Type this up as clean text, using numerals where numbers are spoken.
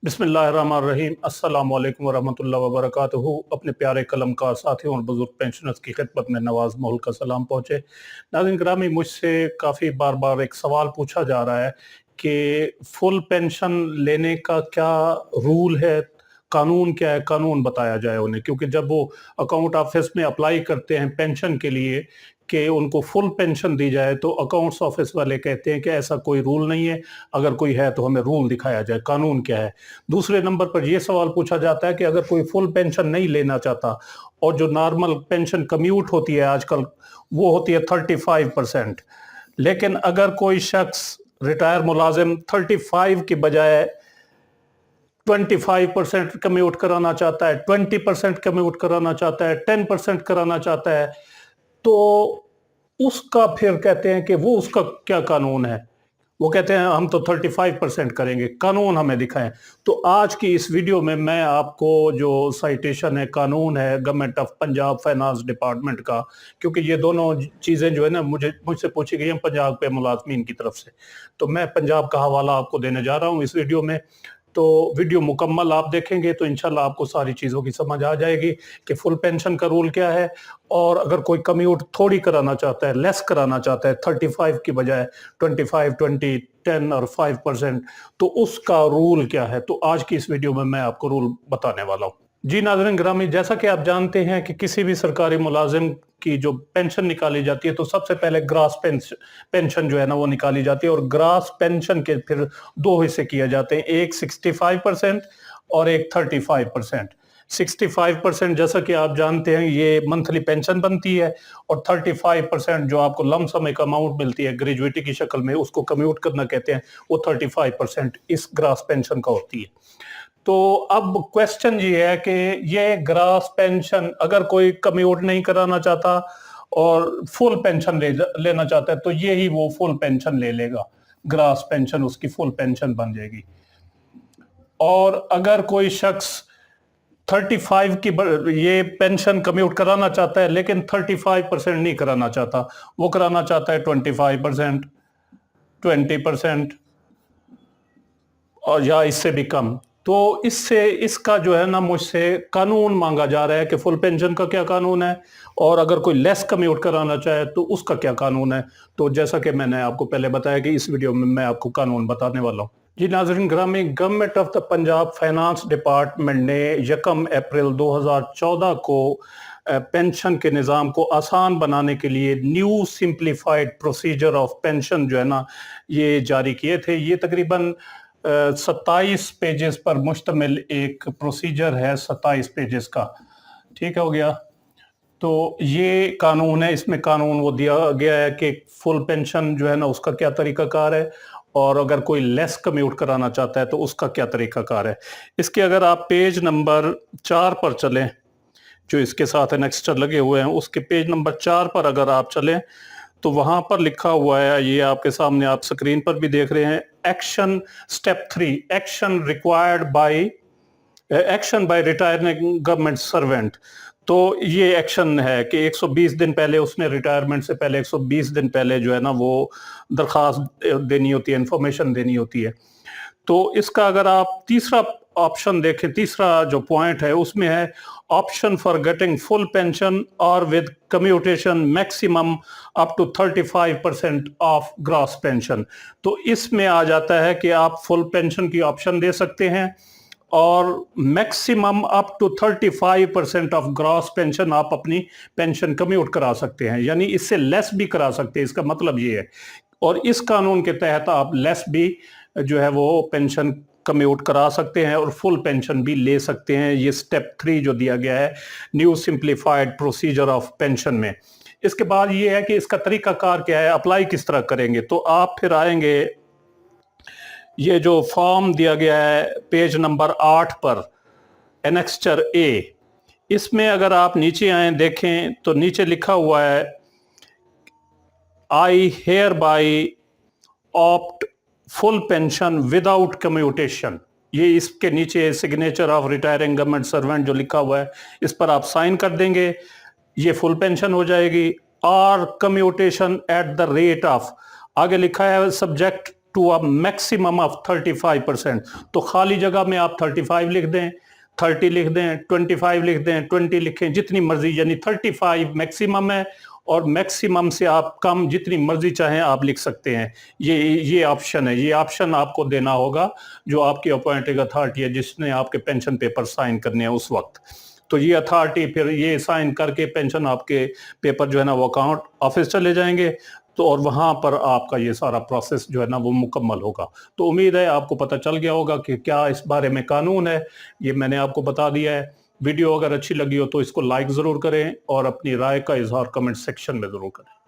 बिस्मिल्लाहिर्रहमानिर्रहीम अस्सलाम वालेकुम वरहमतुल्लाहि वबरकातुहू। अपने प्यारे कलमकार साथियों और बुजुर्ग पेंशनर्स की खिदमत में नवाज मोहल का सलाम पहुँचे। नाज़रीन ग्रामी, मुझसे काफ़ी बार बार एक सवाल पूछा जा रहा है कि फुल पेंशन लेने का क्या रूल है, कानून क्या है, कानून बताया जाए उन्हें। क्योंकि जब वो अकाउंट ऑफिस में अप्लाई करते हैं पेंशन के लिए कि उनको फुल पेंशन दी जाए, तो अकाउंट्स ऑफिस वाले कहते हैं कि ऐसा कोई रूल नहीं है, अगर कोई है तो हमें रूल दिखाया जाए, कानून क्या है। दूसरे नंबर पर यह सवाल पूछा जाता है कि अगर कोई फुल पेंशन नहीं लेना चाहता और जो नॉर्मल पेंशन कम्यूट होती है आजकल वो होती है 35%, लेकिन अगर कोई शख्स रिटायर मुलाजिम 35 की बजाय 25% कम्यूट कराना चाहता है, 20% कम्यूट कराना चाहता है, 10% कराना चाहता है, तो उसका फिर कहते हैं कि वो उसका क्या कानून है। वो कहते हैं हम तो 35% करेंगे, कानून हमें दिखाएं। तो आज की इस वीडियो में मैं आपको जो साइटेशन है, कानून है government of Punjab finance department का, क्योंकि ये दोनों चीज़ें जो है ना मुझसे पूछी गई हैं पंजाब के मुलाजमीन की तरफ से, तो मैं पंजाब का हवाला आपको देने जा रहा हूँ इस वीडियो में। तो वीडियो मुकम्मल आप देखेंगे तो इंशाल्लाह आपको सारी चीज़ों की समझ आ जाएगी कि फुल पेंशन का रूल क्या है, और अगर कोई कम्यूट थोड़ी कराना चाहता है, लेस कराना चाहता है 35 की बजाय 25, 20, 10 और 5%, तो उसका रूल क्या है। तो आज की इस वीडियो में मैं आपको रूल बताने वाला हूँ। जी नाज़रीन ग्रामी, जैसा कि आप जानते हैं कि किसी भी सरकारी मुलाजिम की जो पेंशन निकाली जाती है तो सबसे पहले ग्रास पेंशन जो है ना वो निकाली जाती है, और ग्रास पेंशन के फिर दो हिस्से किए जाते हैं, एक 65% और एक 35%। 65% जैसा कि आप जानते हैं ये मंथली पेंशन बनती है, और 35% जो आपको लमसम एक अमाउंट मिलती है ग्रेजुएटी की शक्ल में, उसको कम्यूट करना कहते हैं, वो 35% इस ग्रास पेंशन का होती है। तो अब क्वेश्चन ये है कि ये ग्रास पेंशन अगर कोई कम्यूट नहीं कराना चाहता और फुल पेंशन लेना चाहता है तो ये ही वो फुल पेंशन ले लेगा, ग्रास पेंशन उसकी फुल पेंशन बन जाएगी। और अगर कोई शख्स 35 की ये पेंशन कम्यूट कराना चाहता है लेकिन 35% नहीं कराना चाहता, वो कराना चाहता है 25%, 20% और या इससे भी कम, तो इससे इसका जो है ना मुझसे कानून मांगा जा रहा है कि फुल पेंशन का क्या कानून है, और अगर कोई लेस कम्यूट कराना चाहे तो उसका क्या कानून है। तो जैसा कि मैंने आपको पहले बताया कि इस वीडियो में मैं आपको कानून बताने वाला हूँ। जी नाज़रीन ग्रामी, government of the Punjab finance department ने 1 अप्रैल 2014 को पेंशन के निज़ाम को आसान बनाने के लिए new simplified procedure of pension जो है ना ये जारी किए थे। ये तकरीबन 27 पेजेस पर मुश्तमिल एक प्रोसीजर है, 27 पेजेस का, ठीक हो गया। तो ये कानून है, इसमें कानून वो दिया गया है कि फुल पेंशन जो है ना उसका क्या तरीकाकार है, और अगर कोई लेस कम्यूट कराना चाहता है तो उसका क्या तरीकाकार है। इसके अगर आप पेज नंबर 4 पर चलें, जो इसके साथ एनेक्स्टर लगे हुए हैं, उसके पेज नंबर 4 पर अगर आप चलें तो वहां पर लिखा हुआ है, ये आपके सामने आप स्क्रीन पर भी देख रहे हैं, action step 3, action by retiring government servant. तो ये एक्शन है कि 120 दिन पहले उसने रिटायरमेंट से पहले 120 दिन पहले जो है ना वो दरखास्त देनी होती है, इंफॉर्मेशन देनी होती है। तो इसका अगर आप तीसरा ऑप्शन देखें, तीसरा जो पॉइंट है उसमें है option for getting full pension और with commutation maximum up to 35% of gross pension. तो इसमें आ जाता है कि आप फुल पेंशन की ऑप्शन दे सकते हैं और maximum up to 35% of gross pension आप अपनी पेंशन कम्यूट करा सकते हैं, यानी इससे लेस भी करा सकते हैं, इसका मतलब ये है। और इस कानून के तहत आप लेस भी जो है वो पेंशन कम्यूट करा सकते हैं और फुल पेंशन भी ले सकते हैं। ये स्टेप 3 जो दिया गया है new simplified procedure of pension में। इसके बाद ये है कि इसका तरीकाकार क्या है, अप्लाई किस तरह करेंगे। तो आप फिर आएंगे, ये जो फॉर्म दिया गया है पेज नंबर 8 पर, एनेक्स्चर ए, इसमें अगर आप नीचे आए देखें तो नीचे लिखा हुआ है I hereby opt full pension without commutation. ये इसके नीचे signature of retiring government servant जो लिखा हुआ है, इस पर आप साइन कर देंगे, ये फुल पेंशन हो जाएगी। और commutation at the rate of, आगे लिखा है subject to a maximum of 35%। तो खाली जगह में आप 35 लिख दें, 30 लिख दें, 25 लिख दें, 20 लिखें, जितनी मर्जी, यानी 35 मैक्सिमम है और मैक्सिमम से आप कम जितनी मर्जी चाहें आप लिख सकते हैं। ये ऑप्शन है, ये ऑप्शन आपको देना होगा जो आपकी अपॉइंटेड अथॉरिटी है, जिसने आपके पेंशन पेपर साइन करने हैं उस वक्त। तो ये अथॉरिटी फिर ये साइन करके पेंशन आपके पेपर जो है ना वो अकाउंट ऑफिस चले जाएंगे, तो और वहां पर आपका ये सारा प्रोसेस जो है ना वो मुकम्मल होगा। तो उम्मीद है आपको पता चल गया होगा कि क्या इस बारे में कानून है, ये मैंने आपको बता दिया है। वीडियो अगर अच्छी लगी हो तो इसको लाइक ज़रूर करें और अपनी राय का इजहार कमेंट सेक्शन में ज़रूर करें।